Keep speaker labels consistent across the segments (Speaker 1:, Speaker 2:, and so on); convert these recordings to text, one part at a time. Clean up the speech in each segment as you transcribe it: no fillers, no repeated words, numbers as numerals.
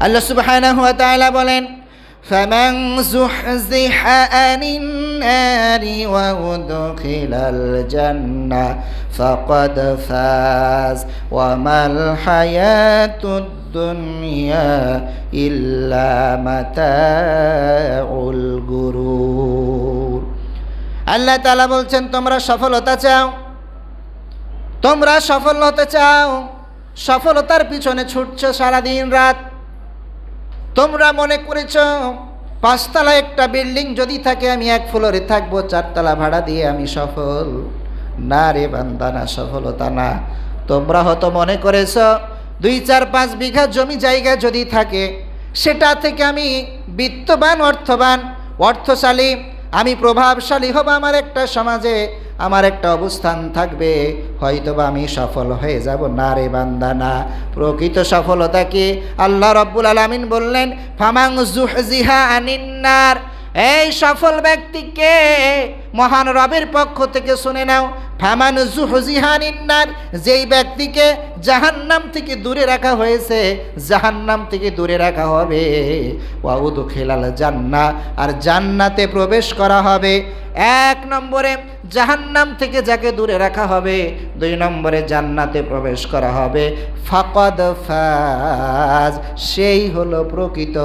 Speaker 1: আল্লাহ সুবহানাহু ওয়া তাআলা বলেন, ফামান যুহযিহা আনিন নারি ওয়া উদখিলাল জান্নাহ ফাকাদ ফাজ ওয়া মাল হায়াতুদ দুনিয়া ইল্লা মাতাউল গুরুর। আল্লাহ তাআলা বলছেন, তোমরা সফলতা চাও, তোমরা সফল হতে চাও, সফলতার পিছনে ছুটছো সারাদিন রাত। তোমরা মনে করেছ 5 তলা একটা বিল্ডিং যদি থাকে আমি 1 ফ্লোরে থাকবো, 4 তলা ভাড়া দিয়ে আমি সফল। না রে বান্দা, না, সফলতা না। তোমরা হয়তো মনে করেছ 2, 4, 5 বিঘা জমি জায়গা যদি থাকে সেটা থেকে আমি বিত্তবান, অর্থবান, অর্থশালী, আমি প্রভাবশালী হব, আমার একটা সমাজে আমার একটা অবস্থান থাকবে, হয়তোবা আমি সফল হয়ে যাব। না রে বান্দা, না। প্রকৃত সফলতা কি? আল্লাহ রাব্বুল আলামিন বললেন, ফামান যুহযিহা আনিন নার। এই সফল ব্যক্তিকে মহান রবের পক্ষ থেকে শুনে নাও। ফামান যুহযিহা আনিন নার, যেই ব্যক্তিকে জাহান্নাম থেকে দূরে রাখা হয়েছে, জাহান্নাম থেকে দূরে রাখা হবে। ওয়া উদখিলাল জান্নাহ, আর জান্নাতে প্রবেশ করা হবে। 1 নম্বরে জাহান্নাম থেকে যাকে দূরে রাখা হবে, 2 নম্বরে জান্নাতে প্রবেশ করা হবে। ফাকাদ ফাজ, সেই হলো প্রকৃত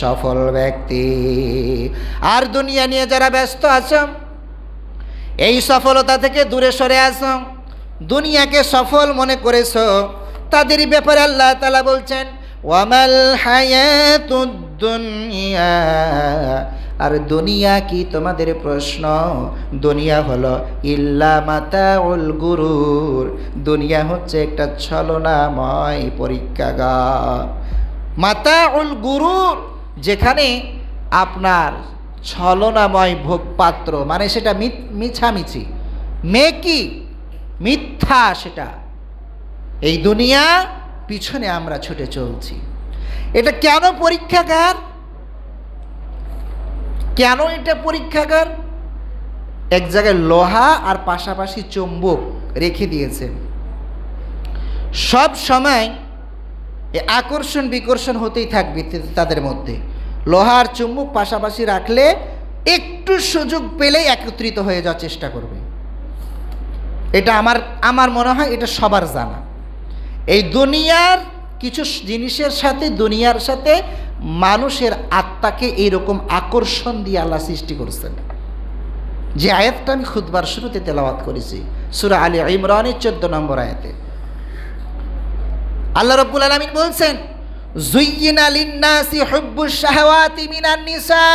Speaker 1: সফল ব্যক্তি। আর দুনিয়া নিয়ে যারা ব্যস্ত আছো, এই সফলতা থেকে দূরে সরে আসো, দুনিয়াকে সফল মনে করেছো, তাদের ব্যাপারে আল্লাহ তাআলা বলছেন, ওয়ামাল হায়াতুদ দুনিয়া, আর দুনিয়া কি? তোমাদের প্রশ্ন, দুনিয়া হলো ইল্লা মাতাউল গুরুর, দুনিয়া হচ্ছে একটা ছলনাময় পরীক্ষাগার। মাতাউল গুরুর, যেখানে আপনার ছলনাময় ভোগপাত্র, মানে সেটা মিছামিছি, মেকি, মিথ্যা, সেটা। এই দুনিয়া পিছনে আমরা ছুটে চলছি। এটা কেন পরীক্ষাগার? কেন এটা পরীক্ষাগার? এক জায়গায় লোহা আর পাশাপাশি চুম্বক রেখে দিয়েছেন। সব সময় আকর্ষণ বিকর্ষণ হতেই থাকবে তাদের মধ্যে। লোহা আর চুম্বক পাশাপাশি রাখলে একটু সুযোগ পেলেই একত্রিত হয়ে যাওয়ার চেষ্টা করবে। এটা আমার মনে হয় এটা সবার জানা। এই দুনিয়ার কিছু জিনিসের সাথে, দুনিয়ার সাথে মানুষের আত্মাকে এইরকম আকর্ষণ দিয়ে আল্লাহ সৃষ্টি করছেন। যে আয়াতটা আমি খুতবার শুরুতে তেলাওয়াত করেছি, সূরা আলী ইমরানের 14 নম্বর আয়াতে আল্লাহ রাব্বুল আলামিন বলছেন, যুয়্যিনা লিন-নাসি হুব্বুশ শাহাওয়াতি মিনান নিসা।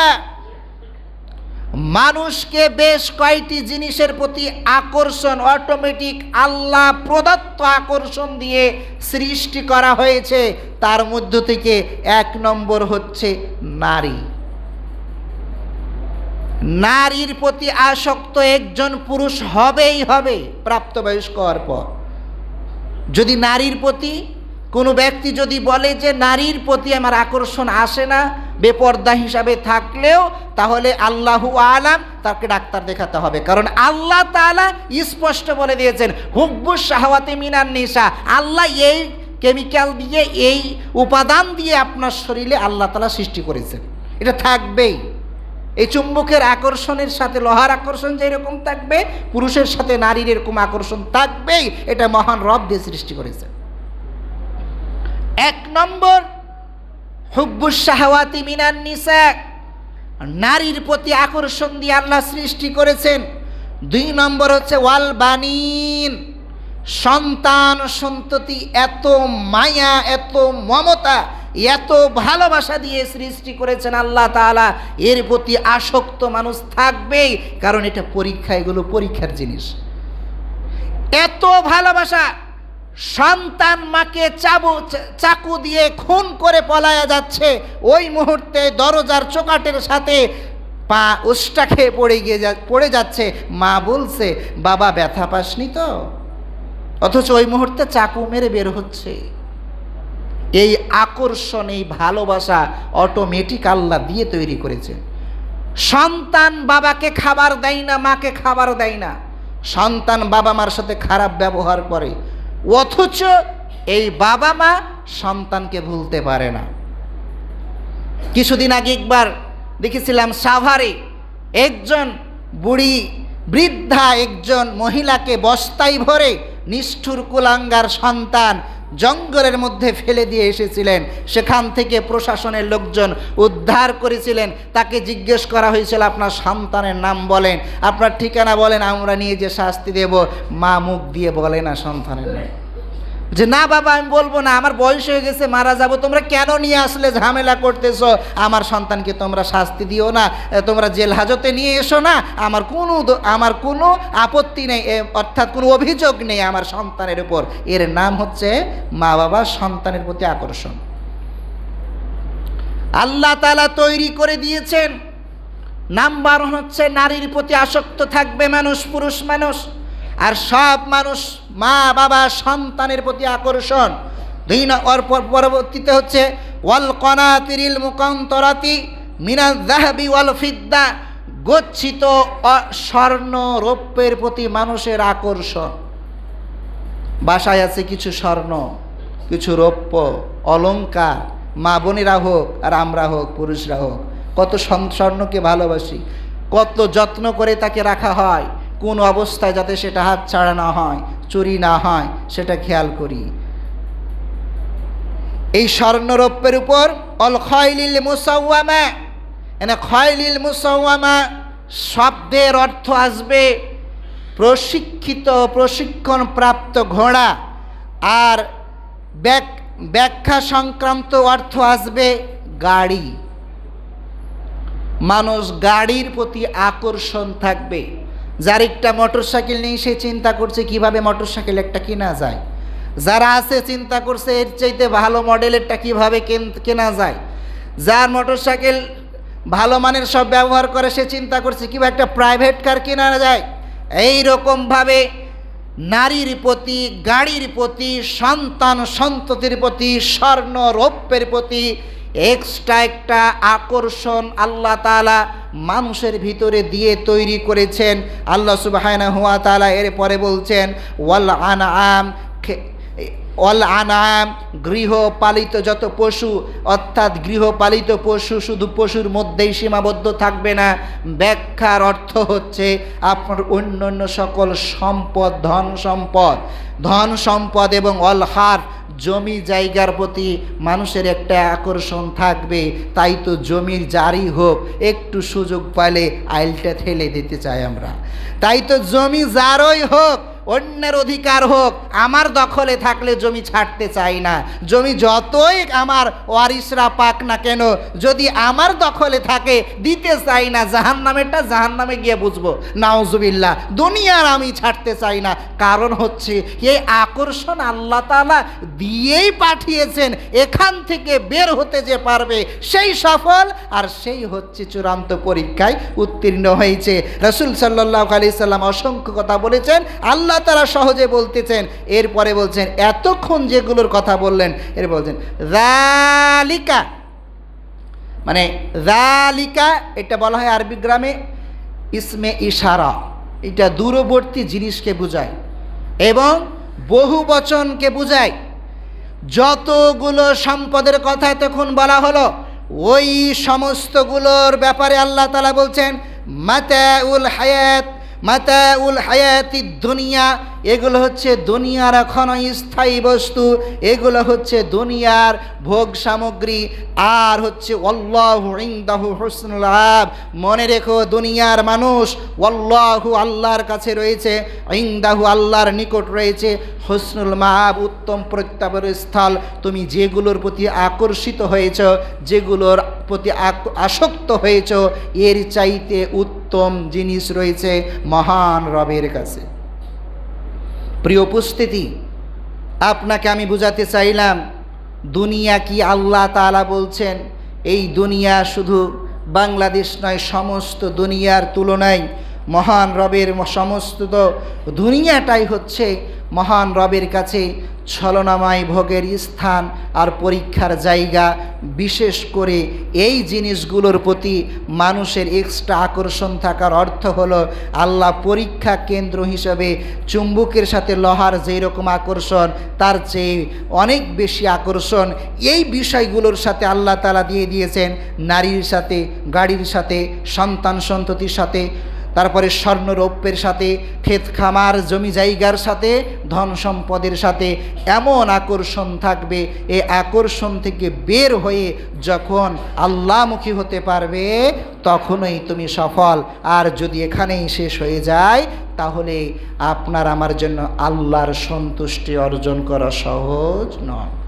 Speaker 1: মানুষকে বেশ কয়টি জিনিসের প্রতি আকর্ষণ, অটোমেটিক আল্লাহ প্রদত্ত আকর্ষণ দিয়ে সৃষ্টি করা হয়েছে। তার মধ্য থেকে 1 নম্বর হচ্ছে নারী। নারীর প্রতি আসক্ত একজন পুরুষ হবেই হবে প্রাপ্তবয়স্ক হওয়ার পর। যদি নারীর প্রতি কোনো ব্যক্তি যদি বলে যে নারীর প্রতি আমার আকর্ষণ আসে না, বেপর্দা হিসাবে থাকলেও, তাহলে আল্লাহু আলাম, তাকে ডাক্তার দেখাতে হবে। কারণ আল্লাহ তাআলা স্পষ্ট বলে দিয়েছেন, হুব্বুশ শাহাওয়াতি মিনান নিসা। আল্লাহ এই কেমিক্যাল দিয়ে, এই উপাদান দিয়ে আপনার শরীরে আল্লাহ তাআলা সৃষ্টি করেছেন। এটা থাকবেই। এই চুম্বকের আকর্ষণের সাথে লোহার আকর্ষণ যেরকম থাকবে, পুরুষের সাথে নারীর এরকম আকর্ষণ থাকবেই। এটা মহান রব দিয়ে সৃষ্টি করেছেন। 1 নম্বর হুব্বুশ শাহাওয়াতি মিনান নিসা, নারীর প্রতি আকর্ষণ দিয়ে আল্লাহ সৃষ্টি করেছেন। 2 নম্বর হচ্ছে ওয়াল বানিন, সন্তান সন্ততি, এত মায়া, এত মমতা, এত ভালোবাসা দিয়ে সৃষ্টি করেছেন আল্লাহ তাআলা। এর প্রতি আসক্ত মানুষ থাকবেই, কারণ এটা পরীক্ষা, এগুলো পরীক্ষার জিনিস। এত ভালোবাসা, সন্তান মাকে চাকু দিয়ে খুন করে পলায়া যাচ্ছে, ওই মুহূর্তে দরজার চোকাটের সাথে পা উষ্টা খেয়ে পড়ে যাচ্ছে। মা বলছে, বাবা ব্যথা পাসনি তো? অথচ ওই মুহূর্তে চাকু মেরে বের হচ্ছে। এই আকর্ষণ, এই ভালোবাসা অটোমেটিক আল্লাহ দিয়ে তৈরি করেছে। সন্তান বাবাকে খাবার দেয় না, মাকে খাবার দেয় না, সন্তান বাবা মার সাথে খারাপ ব্যবহার করে, অথচ এই বাবা মা সন্তানকে ভুলতে পারে না। কিছুদিন আগে একবার দেখেছিলাম সাভারে একজন বুড়ি বৃদ্ধা একজন মহিলাকে বস্তায় ভরে নিষ্ঠুর কুলাঙ্গার সন্তান জঙ্গলের মধ্যে ফেলে দিয়ে এসেছিলেন। সেখান থেকে প্রশাসনের লোকজন উদ্ধার করেছিলেন। তাকে জিজ্ঞেস করা হয়েছিল, আপনার সন্তানের নাম বলেন, আপনার ঠিকানা বলেন, আমরা নিয়ে যে শাস্তি দেব। মা মুখ দিয়ে বলে না সন্তানের নাম, যে না বাবা আমি বলবো না, আমার বয়স হয়ে গেছে, মারা যাব, তোমরা কেন নিয়ে আসলে ঝামেলা করতেছো, আমার সন্তানকে তোমরা শাস্তি দিও না, তোমরা জেল হাজতে নিয়ে এসো না, আমার কোনো আপত্তি নেই, অর্থাৎ কোনো অভিযোগ নেই আমার সন্তানের উপর। এর নাম হচ্ছে মা বাবার সন্তানের প্রতি আকর্ষণ। আল্লাহ তাআলা তৈরি করে দিয়েছেন। নাম্বার হচ্ছে নারীর প্রতি আসক্ত থাকবে মানুষ, পুরুষ মানুষ, আর সব মানুষ মা বাবা সন্তানের প্রতি আকর্ষণ। পরবর্তীতে হচ্ছে ওয়াল কনাতিরিল মুকান্তরাতি মিনাল যাহাবি ওয়াল ফিদ্দা, গচ্ছিত স্বর্ণ রৌপ্যের প্রতি মানুষের আকর্ষণ। বাসায় আছে কিছু স্বর্ণ, কিছু রৌপ্য অলংকার, মা বোনেরা হোক আর আমরা হোক, পুরুষরা হোক, কত স্বর্ণকে ভালোবাসি, কত যত্ন করে তাকে রাখা হয়, কোন অবস্থায় যাতে সেটা হাত ছাড়া না হয়, চুরি না হয়, সেটা খেয়াল করি। এই স্বর্ণরৌপ্যের উপর অল খয়লিল মুসাওয়ামা, এনে খয়লিল মুসাওয়ামা শব্দের অর্থ আসবে প্রশিক্ষিত, প্রশিক্ষণপ্রাপ্ত ঘোড়া, আর ব্যাখ্যা সংক্রান্ত অর্থ আসবে গাড়ি। মানুষ গাড়ির প্রতি আকর্ষণ থাকবে। যার একটা মোটরসাইকেল নেই সে চিন্তা করছে কিভাবে মোটরসাইকেল একটা কেনা যায়, যারা আছে চিন্তা করছে এর চাইতে ভালো মডেলেরটা কিভাবে কেনা যায়, যার মোটরসাইকেল ভালো মানের সব ব্যবহার করে সে চিন্তা করছে কিভাবে একটা প্রাইভেট কার কেনা যায়। এই রকমভাবে নারীর প্রতি, গাড়ির প্রতি, সন্তান সন্ততির প্রতি, স্বর্ণ রৌপ্যের প্রতি এক্সট্রা একটা আকর্ষণ আল্লাহ তাআলা মানুষের ভিতরে দিয়ে তৈরি করেছেন। আল্লাহ সুবহানাহু ওয়া তাআলা এরপরে বলছেন ওয়াল আনআম, গৃহপালিত যত পশু, অর্থাৎ গৃহপালিত পশু শুধু পশুর মধ্যেই সীমাবদ্ধ থাকবে না। ব্যাখ্যার অর্থ হচ্ছে আপনার অন্যান্য সকল সম্পদ, ধন সম্পদ এবং অলহার জমি জায়গার প্রতি মানুষের একটা আকর্ষণ থাকবে। তাই তো জমির যারই হোক একটু সুযোগ পাইলে আইলটা ঠেলে দিতে চাই আমরা। তাই তো জমি যারই হোক, অন্যের অধিকার হোক, আমার দখলে থাকলে জমি ছাড়তে চাই না। জমি যতই আমার ওয়ারিসরা পাক না কেন, যদি আমার দখলে থাকে দিতে চাই না। জাহান্নামেরটা জাহান্নামে গিয়ে বুঝবো, নাউজুবিল্লাহ। দুনিয়ার আমি ছাড়তে চাই না। কারণ হচ্ছে এই আকর্ষণ আল্লাহ তাআলা দিয়েই পাঠিয়েছেন। এখান থেকে বের হতে যে পারবে সেই সফল, আর সেই হচ্ছে চূড়ান্ত পরীক্ষায় উত্তীর্ণ হয়েছে। রাসূল সাল্লাল্লাহু আলাইহি সাল্লাম অসংখ্য কথা বলেছেন, আল্লাহ তারা সহজে বলতেছেন। এরপরে বলছেন এতক্ষণ যেগুলোর কথা বললেন, এর বলছেন যালিকা, মানে যালিকা এটা বলা হয় আরবি গ্রামে ইসমে ইশারা, এটা দূরবর্তী জিনিসকে বোঝায় এবং বহু বচনকে বোঝায়। যতগুলো সম্পদের কথা তখন বলা হলো, ওই সমস্তগুলোর ব্যাপারে আল্লাহ তাআলা বলছেন মাতাউল হায়াতিদ দুনিয়া, এগুলো হচ্ছে দুনিয়ার ক্ষণস্থায়ী বস্তু, এগুলো হচ্ছে দুনিয়ার ভোগ সামগ্রী। আর হচ্ছে আল্লাহু ইনদাহু হুসনুল আব, মনে রেখো দুনিয়ার মানুষ, আল্লাহু আল্লাহর কাছে রয়েছে, ইনদাহু আল্লাহর নিকট রয়েছে হুসনুল মাআব, উত্তম প্রত্যাবর স্থল। তুমি যেগুলোর প্রতি আকর্ষিত হয়েছ, যেগুলোর প্রতি আসক্ত হয়েছ, এর চাইতে উত্তম জিনিস রয়েছে মহান রবের কাছে। প্রিয় উপস্থিতি, আপনাকে আমি বুঝাতে চাইলাম দুনিয়া কি আল্লাহ তাআলা বলছেন এই দুনিয়া শুধু বাংলাদেশ নয়, সমস্ত দুনিয়ার তুলনায় মহান রবের সমস্ত দুনিয়াটাই হচ্ছে মহান রবের কাছে ছলনাময় ভোগের স্থান আর পরীক্ষার জায়গা। বিশেষ করে এই জিনিসগুলোর প্রতি মানুষের এক্সট্রা আকর্ষণ থাকার অর্থ হলো আল্লাহ পরীক্ষা কেন্দ্র হিসেবে চুম্বকের সাথে লোহার যেই রকম আকর্ষণ, তার চেয়ে অনেক বেশি আকর্ষণ এই বিষয়গুলোর সাথে আল্লাহ তাআলা দিয়ে দিয়েছেন। নারীর সাথে, গাড়ির সাথে, সন্তান সন্ততির সাথে, তারপরে স্বর্ণ রৌপ্যের সাথে, ক্ষেত খামার জমি জায়গার সাথে, ধন সম্পদের সাথে এমন আকর্ষণ থাকবে। এই আকর্ষণ থেকে বের হয়ে যখন আল্লাহমুখী হতে পারবে তখনই তুমি সফল। আর যদি এখানেই শেষ হয়ে যায় তাহলে আপনার আমার জন্য আল্লাহর সন্তুষ্টি অর্জন করা সহজ নয়।